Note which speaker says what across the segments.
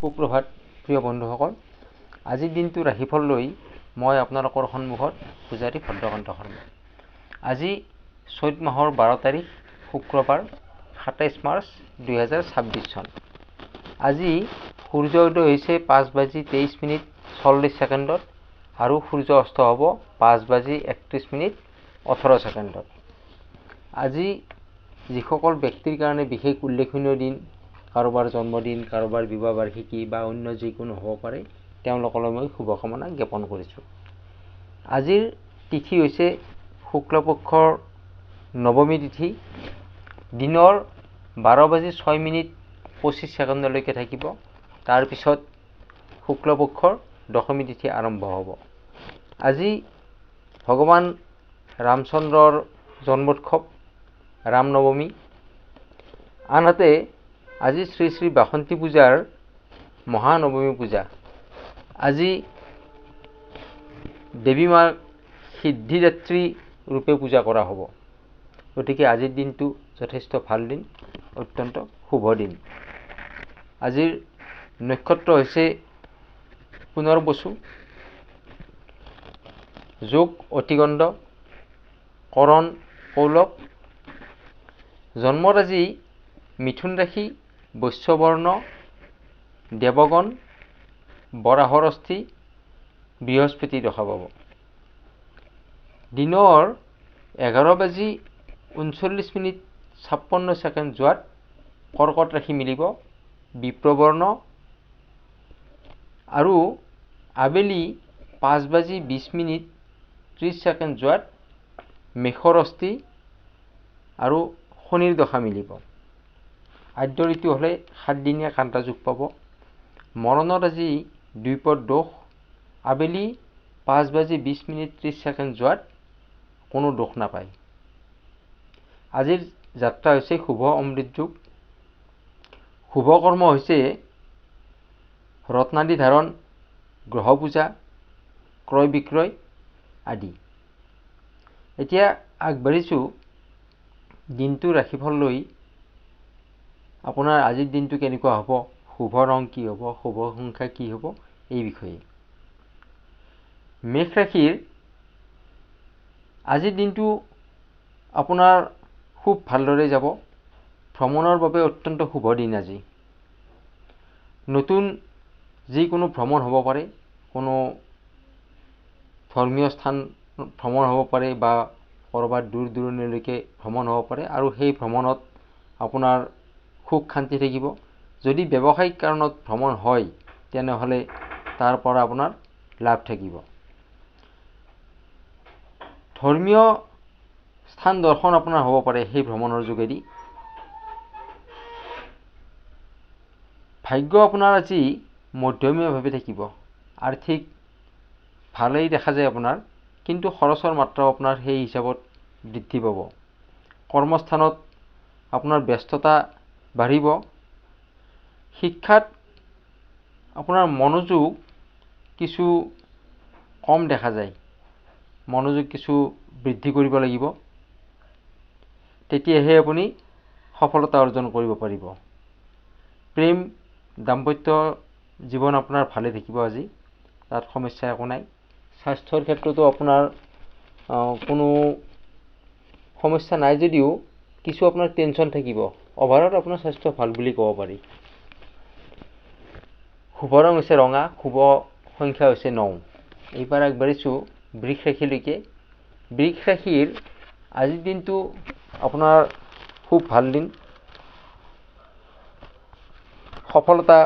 Speaker 1: সুপ্ৰভাত প্ৰিয় বন্ধুসকল, আজিৰ দিনটো ৰাশিফল লৈ মই আপোনালোকৰ সন্মুখত পূজাৰী ভদ্ৰকান্ত শৰ্মা। আজি চৈত মাহৰ 12 তাৰিখ শুক্ৰবাৰ 27 মাৰ্চ 2026 চন। আজি সূৰ্য উদয় হৈছে 5:23:40 আৰু সূৰ্য অস্ত হ'ব 5:31:18। আজি যিসকল ব্যক্তিৰ কাৰণে বিশেষ উল্লেখনীয় দিন, কাৰোবাৰ জন্মদিন, কাৰোবাৰ বিবাহ বাৰ্ষিকী বা অন্য যিকোনো হ'ব পাৰে, তেওঁলোকলৈ মই শুভকামনা জ্ঞাপন কৰিছোঁ। আজিৰ তিথি হৈছে শুক্লপক্ষৰ নৱমী তিথি। দিনৰ 12:06:25 থাকিব। তাৰপিছত শুক্লপক্ষৰ দশমী তিথি আৰম্ভ হ'ব। আজি ভগৱান ৰামচন্দ্ৰৰ জন্মোৎসৱ, ৰাম নৱমী। আনহাতে আজি শ্ৰী শ্ৰী বাসন্তী পূজাৰ মহানৱমী পূজা। আজি দেৱী মাক সিদ্ধিদাত্ৰী ৰূপে পূজা কৰা হ'ব। গতিকে আজিৰ দিনটো যথেষ্ট ভাল দিন, অত্যন্ত শুভ দিন। আজিৰ নক্ষত্ৰ হৈছে পুনৰ্বসু, যোগ অতিগণ্ড, কৰণ কৌলভ। জন্মৰাজি মিথুন ৰাশি, বৈশ্যবৰ্ণ, দেৱগণ, বৰাহৰস্থি, বৃহস্পতি দশা পাব। দিনৰ 11:39:56 যোৱাত কৰ্কট ৰাশি মিলিব বিপ্ৰবৰ্ণ, আৰু আবেলি 5:20:30 যোৱাত মেষৰস্থি আৰু শনিৰ দশা মিলিব। আদ্য ঋতু হ'লে 7 দিনীয়া কাণ্টা যোগ পাব। মৰণত আজি দ্বিপদ দোষ, আবেলি 5:20:30 যোৱাত কোনো দোষ নাপায়। আজিৰ যাত্ৰা হৈছে শুভ অমৃত যোগ। শুভ কৰ্ম হৈছে ৰত্নাদি ধাৰণ, গ্ৰহ পূজা, ক্ৰয় বিক্ৰয় আদি। এতিয়া আগবাঢ়িছোঁ দিনটো ৰাশিফল লৈ। আপোনাৰ আজিৰ দিনটো কেনেকুৱা হ'ব, শুভ ৰং কি হ'ব, শুভ সংখ্যা কি হ'ব, এই বিষয়ে। মেষ ৰাশিৰ আজিৰ দিনটো আপোনাৰ খুব ভালদৰে যাব। ভ্ৰমণৰ বাবে অত্যন্ত শুভ দিন আজি। নতুন যিকোনো ভ্ৰমণ হ'ব পাৰে, কোনো ধৰ্মীয় স্থান ভ্ৰমণ হ'ব পাৰে বা ক'ৰবাত দূৰ দূৰণিলৈকে ভ্ৰমণ হ'ব পাৰে, আৰু সেই ভ্ৰমণত আপোনাৰ সুখ শান্তি থাকিব। যদি ব্যৱসায়িক কাৰণত ভ্ৰমণ হয়, তেনেহ'লে তাৰ পৰা আপোনাৰ লাভ থাকিব। ধৰ্মীয় স্থান দৰ্শন আপোনাৰ হ'ব পাৰে সেই ভ্ৰমণৰ যোগেদি। ভাগ্য আপোনাৰ আজি মধ্যমীয়াভাৱে থাকিব। আৰ্থিক ভালেই দেখা যায় আপোনাৰ, কিন্তু খৰচৰ মাত্ৰাও আপোনাৰ সেই হিচাপত বৃদ্ধি পাব। কৰ্মস্থানত আপোনাৰ ব্যস্ততা বাঢ়িব। শিক্ষাত আপোনাৰ মনোযোগ কিছু কম দেখা যায়। মনোযোগ কিছু বৃদ্ধি কৰিব লাগিব, তেতিয়াহে আপুনি সফলতা অৰ্জন কৰিব পাৰিব। প্ৰেম দাম্পত্য জীৱন আপোনাৰ ভালে থাকিব আজি, তাত সমস্যা একো নাই। স্বাস্থ্যৰ ক্ষেত্ৰতো আপোনাৰ কোনো সমস্যা নাই যদিও কিছু আপোনাৰ টেনশ্যন থাকিব। অভাৰত আপোনাৰ স্বাস্থ্য ভাল বুলি ক'ব পাৰি। শুভ ৰং হৈছে ৰঙা, শুভ সংখ্যা হৈছে 9। এইবাৰ আগবাঢ়িছোঁ বৃষ ৰাশিলৈকে। বৃষ ৰাশিৰ আজিৰ দিনটো আপোনাৰ খুব ভাল দিন। সফলতা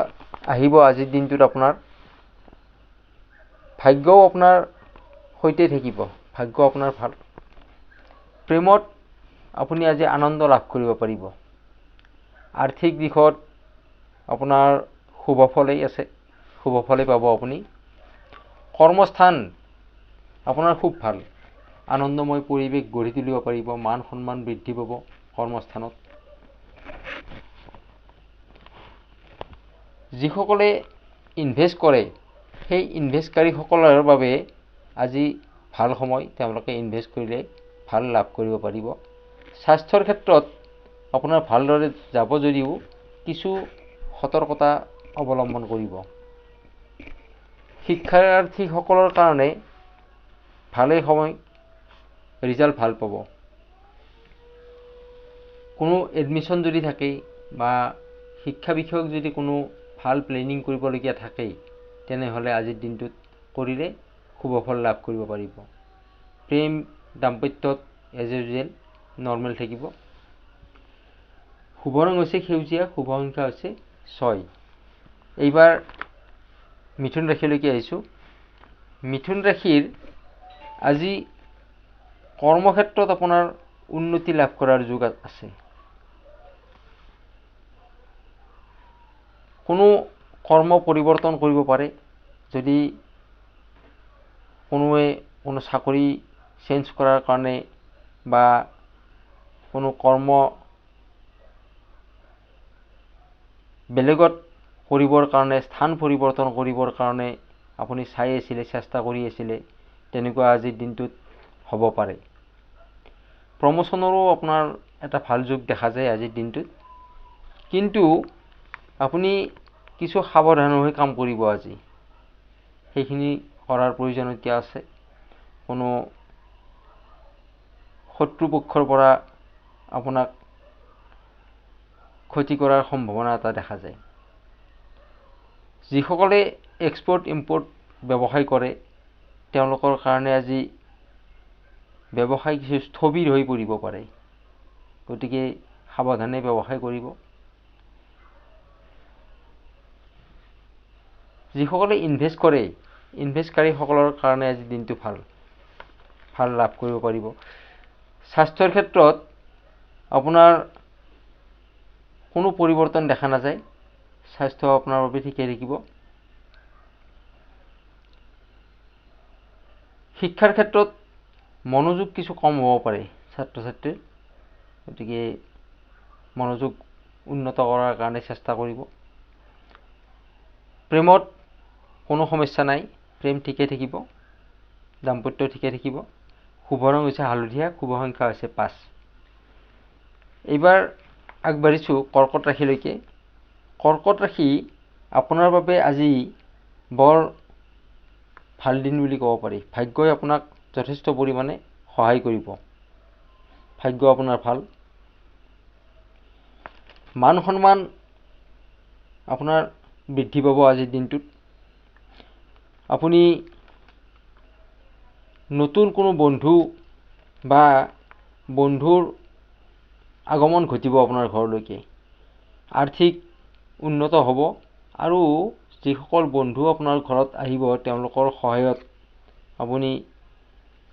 Speaker 1: আহিব আজিৰ দিনটোত আপোনাৰ। ভাগ্যও আপোনাৰ সৈতে থাকিব, ভাগ্য আপোনাৰ ভাল। প্ৰেমত আপুনি আজি আনন্দ লাভ কৰিব পাৰিব। আৰ্থিক দিশত আপোনাৰ শুভ ফলেই আছে, শুভ ফলেই পাব আপুনি। কৰ্মস্থান আপোনাৰ খুব ভাল, আনন্দময় পৰিৱেশ গঢ়ি তুলিব পাৰিব, মান সন্মান বৃদ্ধি পাব কৰ্মস্থানত। যিসকলে ইনভেষ্ট কৰে, সেই ইনভেষ্টকাৰীসকলৰ বাবে আজি ভাল সময়। তেওঁলোকে ইনভেষ্ট কৰিলে ভাল লাভ কৰিব পাৰিব। স্বাস্থ্যৰ ক্ষেত্ৰত আপোনাৰ ভালদৰে যাব যদিও কিছু সতৰ্কতা অৱলম্বন কৰিব। শিক্ষাৰ্থীসকলৰ কাৰণে ভালেই সময় ৰিজাল্ট ভাল পাব। কোনো এডমিশ্যন যদি থাকে বা শিক্ষা বিষয়ক যদি কোনো ভাল প্লেনিং কৰিবলগীয়া থাকে, তেনেহ'লে আজিৰ দিনটোত কৰিলে শুভফল লাভ কৰিব পাৰিব। প্ৰেম দাম্পত্যত এজ ইউজুৱেল নৰ্মেল থাকিব। শুভ ৰং হৈছে সেউজীয়া, শুভ সংখ্যা হৈছে 6। এইবাৰ মিথুন ৰাশিলৈকে আহিছোঁ। মিথুন ৰাশিৰ আজি কৰ্মক্ষেত্ৰত আপোনাৰ উন্নতি লাভ কৰাৰ যোগ আছে। কোনো কৰ্ম পৰিৱৰ্তন কৰিব পাৰে। যদি কোনোৱে কোনো চাকৰি চেঞ্জ কৰাৰ কাৰণে বা কোনো কৰ্ম বেলেগত কৰিবৰ কাৰণে, স্থান পৰিৱৰ্তন কৰিবৰ কাৰণে আপুনি চাই আছিলে, চেষ্টা কৰি আছিলে, তেনেকুৱা আজিৰ দিনটোত হ'ব পাৰে। প্ৰমোচনৰো আপোনাৰ এটা ভাল যোগ দেখা যায় আজিৰ দিনটোত। কিন্তু আপুনি কিছু সাৱধান হৈ কাম কৰিব আজি। সেইখিনি কৰাৰ প্ৰয়োজনীয়তা আছে। কোনো শত্ৰুপক্ষৰ পৰা আপোনাক ক্ষতি কৰাৰ সম্ভাৱনা এটা দেখা যায়। যিসকলে এক্সপৰ্ট ইম্পৰ্ট ব্যৱসায় কৰে, তেওঁলোকৰ কাৰণে আজি ব্যৱসায় কিছু স্থবিৰ হৈ পৰিব পাৰে। গতিকে সাৱধানে ব্যৱসায় কৰিব। যিসকলে ইনভেষ্ট কৰে, ইনভেষ্টকাৰীসকলৰ কাৰণে আজি দিনটো ভাল লাভ কৰিব পাৰিব। স্বাস্থ্যৰ ক্ষেত্ৰত আপোনাৰ কোনো পৰিৱৰ্তন দেখা নাযায়। স্বাস্থ্য আপোনাৰ বাবে ঠিকেই থাকিব। শিক্ষাৰ ক্ষেত্ৰত মনোযোগ কিছু কম হ'ব পাৰে ছাত্ৰ ছাত্ৰীৰ। গতিকে মনোযোগ উন্নত কৰাৰ কাৰণে চেষ্টা কৰিব। প্ৰেমত কোনো সমস্যা নাই, প্ৰেম ঠিকে থাকিব, দাম্পত্য ঠিকে থাকিব। শুভ ৰং হৈছে হালধীয়া, শুভ সংখ্যা হৈছে 5। এইবাৰ আগবাঢ়িছোঁ কৰ্কট ৰাশিলৈকে। কৰ্কট ৰাশি আপোনাৰ বাবে আজি বৰ ভাল দিন বুলি ক'ব পাৰি। ভাগ্যই আপোনাক যথেষ্ট পৰিমাণে সহায় কৰিব। ভাগ্য আপোনাৰ ভাল। মান সন্মান আপোনাৰ বৃদ্ধি পাব আজিৰ দিনটোত। আপুনি নতুন কোনো বন্ধু বা বন্ধুৰ আগমন ঘটিব আপোনাৰ ঘৰলৈকে। আৰ্থিক উন্নত হ'ব আৰু যিসকল বন্ধু আপোনাৰ ঘৰত আহিব, তেওঁলোকৰ সহায়ত আপুনি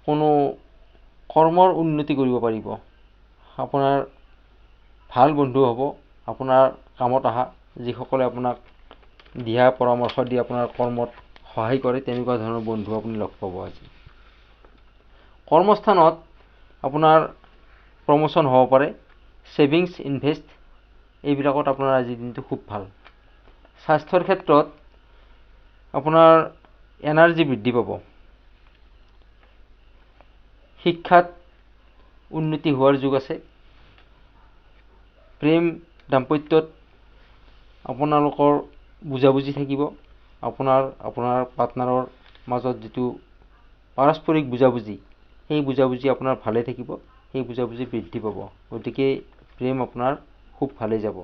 Speaker 1: কোনো কৰ্মৰ উন্নতি কৰিব পাৰিব। আপোনাৰ ভাল বন্ধু হ'ব, আপোনাৰ কামত অহা, যিসকলে আপোনাক দিহা পৰামৰ্শ দি আপোনাৰ কৰ্মত সহায় কৰে, তেনেকুৱা ধৰণৰ বন্ধু আপুনি লগ পাব আজি। কৰ্মস্থানত আপোনাৰ প্ৰমোচন হ'ব পাৰে। ছেভিংছ, ইনভেষ্ট এইবিলাকত আপোনাৰ আজিৰ দিনটো খুব ভাল। স্বাস্থ্যৰ ক্ষেত্ৰত আপোনাৰ এনাৰ্জি বৃদ্ধি পাব। শিক্ষাত উন্নতি হোৱাৰ যোগ আছে। প্ৰেম দাম্পত্যত আপোনালোকৰ বুজাবুজি থাকিব। আপোনাৰ পাৰ্টনাৰৰ মাজত যিটো পাৰস্পৰিক বুজাবুজি, সেই বুজাবুজি আপোনাৰ ভালে থাকিব, সেই বুজাবুজি বৃদ্ধি পাব। গতিকে প্ৰেম আপোনাৰ খুব ভালে যাব।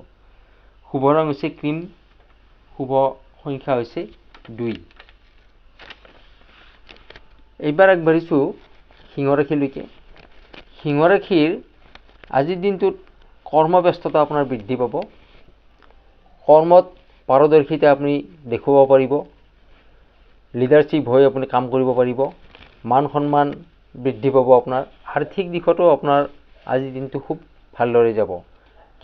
Speaker 1: শুভ ৰং হৈছে ক্ৰীম, শুভ সংখ্যা হৈছে 2। এইবাৰ আগবাঢ়িছোঁ সিংহ ৰাশিলৈকে। সিংহ ৰাশিৰ আজিৰ দিনটোত কৰ্মব্যস্ততা আপোনাৰ বৃদ্ধি পাব। কৰ্মত পাৰদৰ্শিতা আপুনি দেখুৱাব পাৰিব। লিডাৰশ্বিপ হৈ আপুনি কাম কৰিব পাৰিব। মান সন্মান বৃদ্ধি পাব আপোনাৰ। আৰ্থিক দিশতো আপোনাৰ আজিৰ দিনটো খুব ভালদৰে যাব।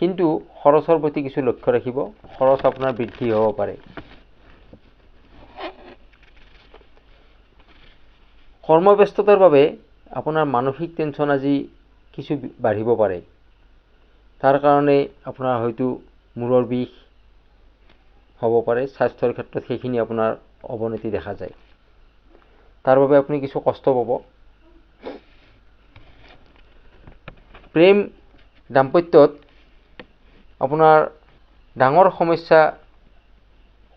Speaker 1: কিন্তু খৰচৰ প্ৰতি কিছু লক্ষ্য ৰাখিব। খৰচ আপোনাৰ বৃদ্ধি হ'ব পাৰে। কৰ্মব্যস্ততাৰ বাবে আপোনাৰ মানসিক টেনশ্যন আজি কিছু বাঢ়িব পাৰে। তাৰ কাৰণে আপোনাৰ হয়তো মূৰৰ বিষ হ'ব পাৰে। স্বাস্থ্যৰ ক্ষেত্ৰত সেইখিনি আপোনাৰ অৱনতি দেখা যায়। তাৰ বাবে আপুনি কিছু কষ্ট পাব। প্ৰেম দাম্পত্যত আপোনাৰ ডাঙৰ সমস্যা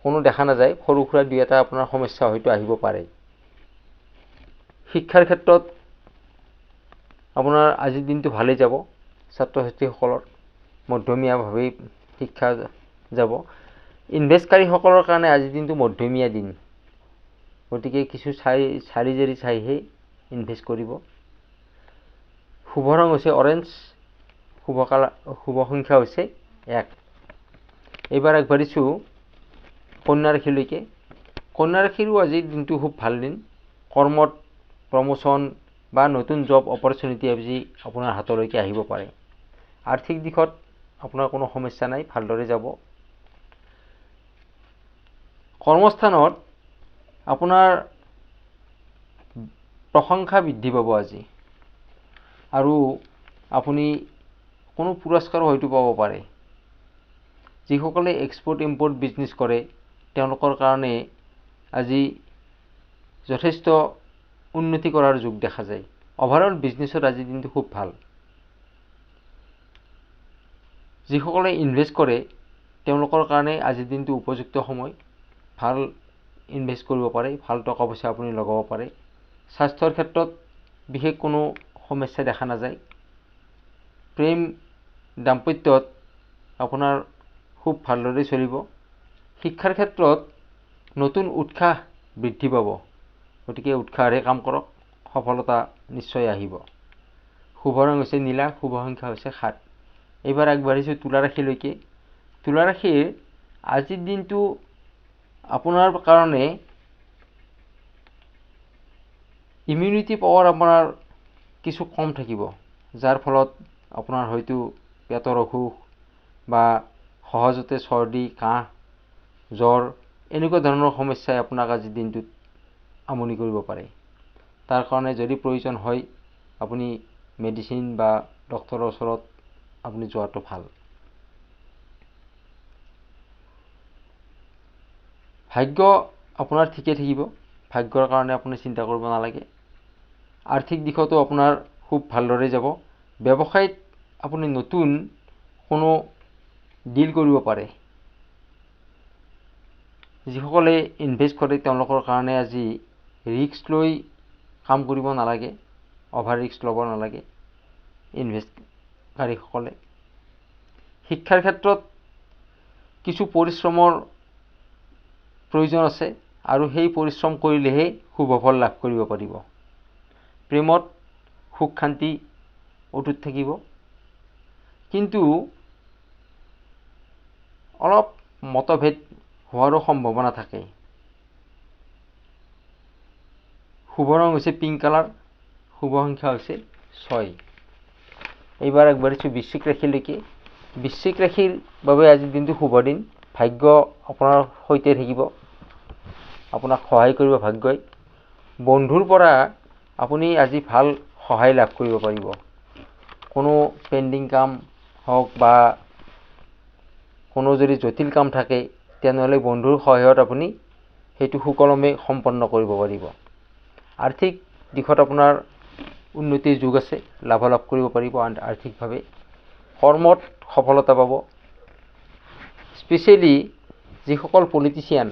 Speaker 1: কোনো দেখা নাযায়, সৰু সুৰা দুই এটা আপোনাৰ সমস্যা হয়তো আহিব পাৰে। শিক্ষাৰ ক্ষেত্ৰত আপোনাৰ আজিৰ দিনটো ভালেই যাব। ছাত্ৰ ছাত্ৰীসকলৰ মধ্যমীয়াভাৱেই শিক্ষা যাব। ইনভেষ্টকাৰীসকলৰ কাৰণে আজিৰ দিনটো মধ্যমীয়া দিন, গতিকে কিছু চাৰি জাৰি চাইহে ইনভেষ্ট কৰিব। শুভ ৰং হৈছে অৰেঞ্জ, শুভ সংখ্যা হৈছে 1। এইবাৰ আগবাঢ়িছোঁ কন্যা ৰাশিলৈকে। কন্যা ৰাশিৰো আজিৰ দিনটো খুব ভাল দিন। কৰ্মত প্ৰমোচন বা নতুন জব অপৰচুনিটি আজি আপোনাৰ হাতলৈকে আহিব পাৰে। আৰ্থিক দিশত আপোনাৰ কোনো সমস্যা নাই, ভালদৰে যাব। কৰ্মস্থানত আপোনাৰ প্ৰশংসা বৃদ্ধি পাব আজি, আৰু আপুনি কোনো পুৰস্কাৰো হয়তো পাব পাৰে। যিসকলে এক্সপৰ্ট ইম্পৰ্ট বিজনেছ কৰে তেওঁলোকৰ কাৰণে আজি যথেষ্ট উন্নতি কৰাৰ যোগ দেখা যায়। অভাৰঅল বিজনেছত আজিৰ দিনটো খুব ভাল। যিসকলে ইনভেষ্ট কৰে তেওঁলোকৰ কাৰণে আজিৰ দিনটো উপযুক্ত সময়, ভাল ইনভেষ্ট কৰিব পাৰে, ভাল টকা পইচা আপুনি লগাব পাৰে। স্বাস্থ্যৰ ক্ষেত্ৰত বিশেষ কোনো সমস্যা দেখা নাযায়। প্ৰেম দাম্পত্যত আপোনাৰ খুব ভালদৰে চলিব। শিক্ষাৰ ক্ষেত্ৰত নতুন উৎসাহ বৃদ্ধি পাব, গতিকে উৎসাহেৰে কাম কৰক, সফলতা নিশ্চয় আহিব। শুভ ৰং হৈছে নীলা, শুভ সংখ্যা হৈছে 7। এইবাৰ আগবাঢ়িছোঁ তুলা ৰাশিলৈকে। তুলা ৰাশিৰ আজিৰ দিনটো আপোনাৰ কাৰণে ইমিউনিটি পাৱাৰ আপোনাৰ কিছু কম থাকিব, যাৰ ফলত আপোনাৰ হয়তো পেটৰ অসুখ বা সহজতে চৰ্দি, কাহ, জ্বৰ এনেকুৱা ধৰণৰ সমস্যাই আপোনাক আজিৰ দিনটোত আমনি কৰিব পাৰে। তাৰ কাৰণে যদি প্ৰয়োজন হয় আপুনি মেডিচিন বা ডক্তৰৰ ওচৰত আপুনি যোৱাটো ভাল। ভাগ্য আপোনাৰ ঠিকে থাকিব, ভাগ্যৰ কাৰণে আপুনি চিন্তা কৰিব নালাগে। আৰ্থিক দিশতো আপোনাৰ খুব ভালদৰে যাব। ব্যৱসায়ত আপুনি নতুন কোনো ডিল কৰিব পাৰে। যিসকলে ইনভেষ্ট কৰে তেওঁলোকৰ কাৰণে আজি ৰিস্ক লৈ কাম কৰিব নালাগে, অভাৰ ৰিস্ক ল'ব নালাগে ইনভেষ্টকাৰীসকলে। শিক্ষাৰ ক্ষেত্ৰত কিছু পৰিশ্ৰমৰ প্ৰয়োজন আছে, আৰু সেই পৰিশ্ৰম কৰিলেহে শুভ ফল লাভ কৰিব পাৰিব। প্ৰেমত সুখ শান্তি অটুট থাকিব, কিন্তু অলপ মতভেদ হোৱাৰো সম্ভাৱনা থাকে। শুভ ৰং হৈছে পিংক কালাৰ, শুভ সংখ্যা হৈছে 6। এইবাৰ আগবাঢ়িছোঁ বৃশ্চিক ৰাশিলৈকে। বৃশ্চিক ৰাশিৰ বাবে আজিৰ দিনটো শুভ দিন। ভাগ্য আপোনাৰ সৈতে থাকিব, আপোনাক সহায় কৰিব ভাগ্যই। বন্ধুৰ পৰা আপুনি আজি ভাল সহায় লাভ কৰিব পাৰিব। কোনো পেণ্ডিং কাম হওক বা কোনো যদি জটিল কাম থাকে তেনেহ'লে বন্ধুৰ সহায়ত আপুনি সেইটো সুকলমে সম্পন্ন কৰিব পাৰিব। আৰ্থিক দিশত আপোনাৰ উন্নতিৰ যুগ আছে, লাভালাভ কৰিব পাৰিব আৰ্থিকভাৱে। কৰ্মত সফলতা পাব। স্পেচিয়েলি যিসকল পলিটিচিয়ান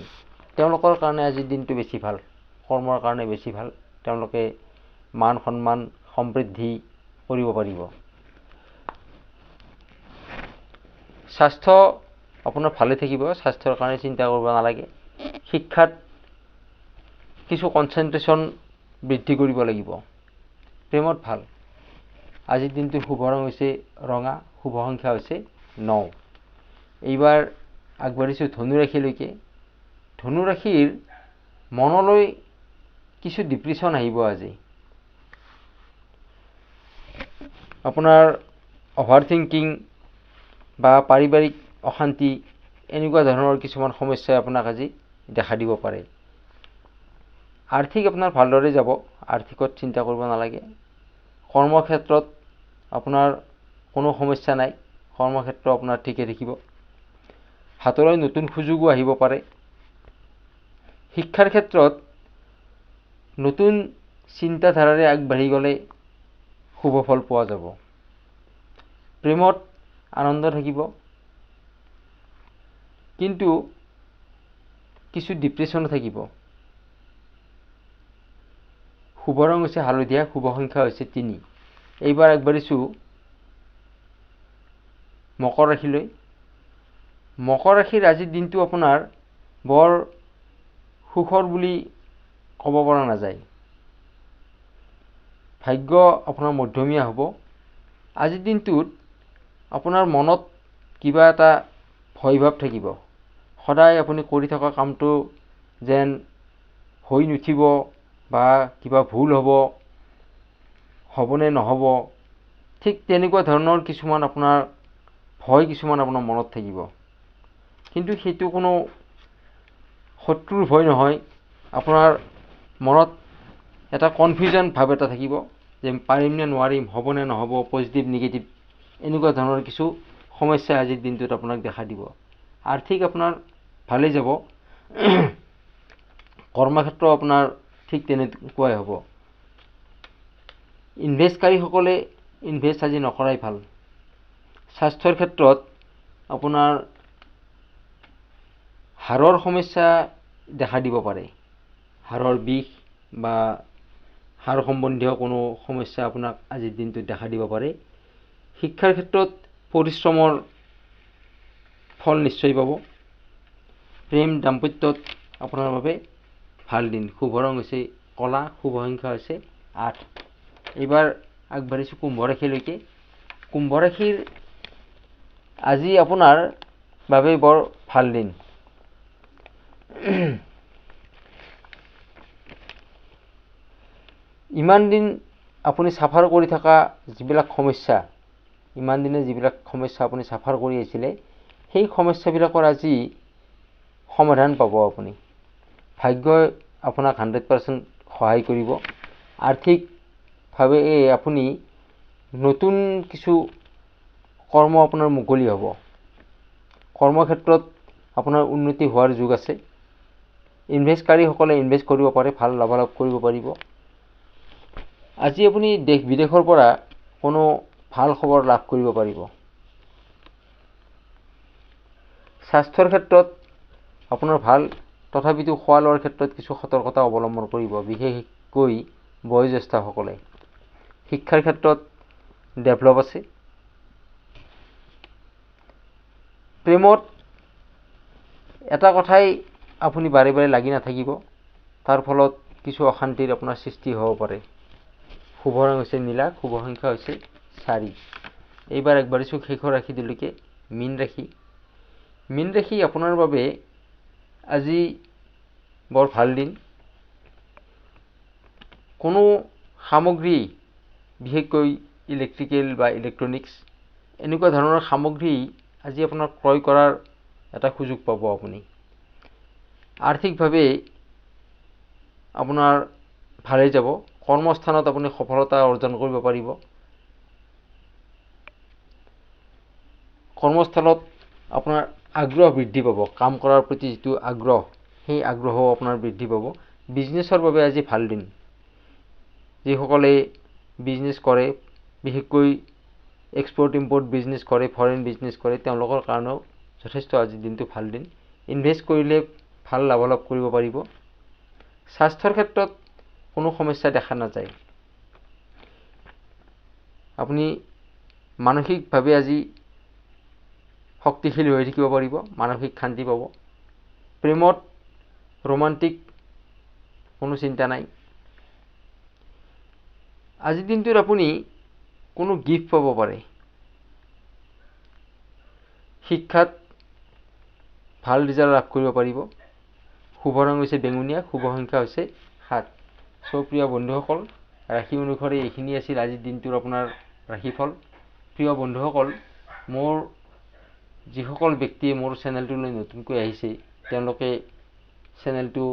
Speaker 1: তেওঁলোকৰ কাৰণে আজিৰ দিনটো বেছি ভাল, কৰ্মৰ কাৰণে বেছি ভাল। তেওঁলোকে মান সন্মান সমৃদ্ধি কৰিব পাৰিব। স্বাস্থ্য আপোনাৰ ভালে থাকিব, স্বাস্থ্যৰ কাৰণে চিন্তা কৰিব নালাগে। শিক্ষাত কিছু কনচেনট্ৰেশ্যন বৃদ্ধি কৰিব লাগিব। প্ৰেমত ভাল। আজিৰ দিনটোৰ শুভ ৰং হৈছে ৰঙা, শুভ সংখ্যা হৈছে 9। এইবাৰ আগবাঢ়িছোঁ ধনু ৰাশিলৈকে। ধনু ৰাশিৰ মনলৈ কিছু ডিপ্ৰেশ্যন আহিব আজি। আপোনাৰ অভাৰ থিংকিং বা পাৰিবাৰিক অশান্তি এনেকুৱা ধৰণৰ কিছুমান সমস্যাই আপোনাক আজি দেখা দিব পাৰে। আৰ্থিক আপোনাৰ ভালদৰে যাব, আৰ্থিকত চিন্তা কৰিব নালাগে। কৰ্মক্ষেত্ৰত আপোনাৰ কোনো সমস্যা নাই, কৰ্মক্ষেত্ৰ আপোনাৰ ঠিকে থাকিব। হাতলৈ নতুন সুযোগো আহিব পাৰে। শিক্ষাৰ ক্ষেত্ৰত নতুন চিন্তাধাৰাৰে আগবাঢ়ি গ'লে শুভ ফল পোৱা যাব। প্ৰেমত আনন্দ থাকিব, কিন্তু কিছু ডিপ্ৰেশ্যন থাকিব। শুভ ৰং হৈছে হালধীয়া, শুভ সংখ্যা হৈছে 3। এইবাৰ আগবাঢ়িছোঁ মকৰ ৰাশিলৈ। মকৰ ৰাশিৰ আজিৰ দিনটো আপোনাৰ বৰ সুখৰ বুলি ক'ব পৰা নাযায়। ভাগ্য আপোনাৰ মধ্যমীয়া হ'ব। আজিৰ দিনটোত আপোনাৰ মনত কিবা এটা ভয় ভাৱ থাকিব। সদায় আপুনি কৰি থকা কামটো যেন হৈ নুঠিব বা কিবা ভুল হ'বনে নহ'ব, ঠিক তেনেকুৱা ধৰণৰ কিছুমান আপোনাৰ ভয় কিছুমান আপোনাৰ মনত থাকিব। কিন্তু সেইটো কোনো শত্ৰুৰ ভয় নহয়। আপোনাৰ মনত এটা কনফিউজন ভাৱ এটা থাকিব যে পাৰিম নে নোৱাৰিম, হ'ব নে নহ'ব, পজিটিভ নিগেটিভ এনেকুৱা ধৰণৰ কিছু সমস্যাই আজিৰ দিনটোত আপোনাক দেখা দিব। আৰ্থিক আপোনাৰ ভালেই যাব। কৰ্মক্ষেত্ৰ আপোনাৰ ঠিক তেনেকুৱাই হ'ব। ইনভেষ্টকাৰীসকলে ইনভেষ্ট আজি নকৰাই ভাল। স্বাস্থ্যৰ ক্ষেত্ৰত আপোনাৰ হাড়ৰ সমস্যা দেখা দিব পাৰে। হাড়ৰ বিষ বা হাড় সম্বন্ধীয় কোনো সমস্যা আপোনাক আজিৰ দিনটোত দেখা দিব পাৰে। শিক্ষাৰ ক্ষেত্ৰত পৰিশ্ৰমৰ ফল নিশ্চয় পাব। প্ৰেম দাম্পত্যত আপোনাৰ বাবে ভাল দিন। শুভ ৰং হৈছে কলা, শুভ সংখ্যা হৈছে 8। এইবাৰ আগবাঢ়িছোঁ কুম্ভ ৰাশিলৈকে। কুম্ভ ৰাশিৰ আজি আপোনাৰ বাবে বৰ ভাল দিন। ইমান দিন আপুনি চাফাৰ কৰি থকা যিবিলাক সমস্যা, ইমান দিনে যিবিলাক সমস্যা আপুনি চাফাৰ কৰি আহিছিলে, সেই সমস্যাবিলাকৰ আজি সমাধান পাব আপুনি। ভাগ্যই আপোনাক 100% সহায় কৰিব। আৰ্থিকভাৱে আপুনি নতুন কিছু কৰ্ম আপোনাৰ মুকলি হ'ব। কৰ্মক্ষেত্ৰত আপোনাৰ উন্নতি হোৱাৰ যোগ আছে। ইনভেষ্টকাৰীসকলে ইনভেষ্ট কৰিব পাৰে, ভাল লাভালাভ কৰিব পাৰিব। আজি আপুনি দেশ বিদেশৰ পৰা কোনো ভাল খবৰ লাভ কৰিব পাৰিব। স্বাস্থ্যৰ ক্ষেত্ৰত আপোনাৰ ভাল, তথাপিতো খোৱা লোৱাৰ ক্ষেত্ৰত কিছু সতৰ্কতা অৱলম্বন কৰিব, বিশেষকৈ বয়োজ্যেষ্ঠসকলে। শিক্ষাৰ ক্ষেত্ৰত ডেভেলপ আছে। প্ৰেমত এটা কথাই আপুনি বাৰে বাৰে লাগি নাথাকিব, তাৰ ফলত কিছু অশান্তিৰ আপোনাৰ সৃষ্টি হ'ব পাৰে। শুভ ৰং হৈছে নীলা, শুভ সংখ্যা হৈছে 4। এইবাৰ আগবাঢ়িছোঁ শেষৰ ৰাশিটোলৈকে, মীন ৰাশি। মীন ৰাশি আপোনাৰ বাবে আজি বৰ ভাল দিন। কোনো সামগ্ৰী, বিশেষকৈ ইলেক্ট্ৰিকেল বা ইলেক্ট্ৰনিক্স এনেকুৱা ধৰণৰ সামগ্ৰী আজি আপোনাৰ ক্ৰয় কৰাৰ এটা সুযোগ পাব আপুনি। আৰ্থিকভাৱে আপোনাৰ ভালেই যাব। কৰ্মস্থানত আপুনি সফলতা অৰ্জন কৰিব পাৰিব। কৰ্মস্থলত আপোনাৰ আগ্ৰহ বৃদ্ধি পাব। কাম কৰাৰ প্ৰতি যিটো আগ্ৰহ, সেই আগ্ৰহও আপোনাৰ বৃদ্ধি পাব। বিজনেছৰ বাবে আজি ভাল দিন। যিসকলে বিজনেছ কৰে, বিশেষকৈ এক্সপৰ্ট ইম্পৰ্ট বিজনেছ কৰে, ফৰেন বিজনেছ কৰে, তেওঁলোকৰ কাৰণেও যথেষ্ট আজিৰ দিনটো ভাল দিন। ইনভেষ্ট কৰিলে ভাল লাভালাভ কৰিব পাৰিব। স্বাস্থ্যৰ ক্ষেত্ৰত কোনো সমস্যা দেখা নাযায়। আপুনি মানসিকভাৱে আজি শক্তিশালী হৈ থাকিব পাৰিব, মানসিক শান্তি পাব। প্ৰেমত ৰোমান্টিক কোনো চিন্তা নাই। আজিৰ দিনটোত আপুনি কোনো গিফ্ট পাব পাৰে। শিক্ষাত ভাল ৰিজাল্ট লাভ কৰিব পাৰিব। শুভ ৰং হৈছে বেঙুনীয়া, শুভ সংখ্যা হৈছে 7। প্ৰিয় বন্ধুসকল, ৰাশি অনুসৰি এইখিনি আছিল আজিৰ দিনটোৰ আপোনাৰ ৰাশিফল। প্ৰিয় বন্ধুসকল, মোৰ যিসকল ব্যক্তিয়ে মোৰ চেনেলটোলৈ নতুনকৈ আহিছে, তেওঁলোকে চেনেলটো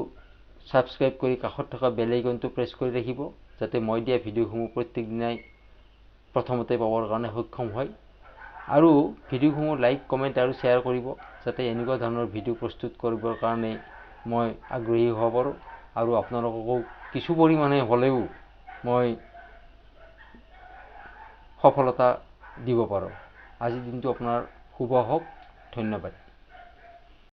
Speaker 1: ছাবস্ক্ৰাইব কৰি কাষত থকা বেল আইকনটো প্ৰেছ কৰি ৰাখিব, যাতে মই দিয়া ভিডিঅ'সমূহ প্ৰত্যেক দিনাই প্ৰথমতে পাবৰ কাৰণে সক্ষম হয়। আৰু ভিডিঅ'সমূহ লাইক, কমেণ্ট আৰু শ্বেয়াৰ কৰিব, যাতে এনেকুৱা ধৰণৰ ভিডিঅ' প্ৰস্তুত কৰিবৰ কাৰণে মই আগ্ৰহী হ'ব পাৰোঁ আৰু আপোনালোককো কিছু পৰিমাণে হ'লেও মই সফলতা দিব পাৰোঁ। আজিৰ দিনটো আপোনাৰ শুভ হওক। ধন্যবাদ।